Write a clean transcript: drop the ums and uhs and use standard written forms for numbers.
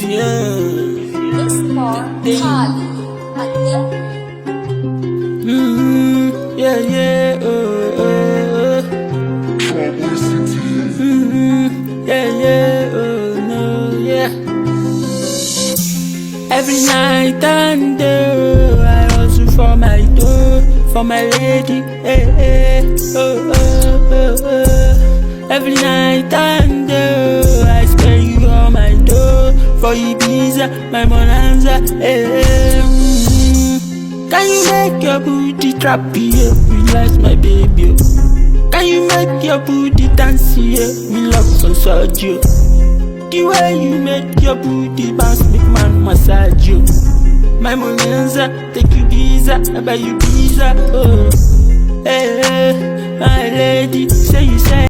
Mr. Charlie again. Yeah, yeah, yeah, yeah, oh no, yeah. Every night and day, I hustle for my door, for my lady, Every night and day, I spend you on my door, for Ibiza, my bonanza, Can you make your booty trap, yeah, relax my baby, Can you make your booty dance, yeah, relax on Sergio. The way you make your booty bounce, make man massage you. My bonanza, take you visa, I buy you visa, oh. Hey, my lady, say you say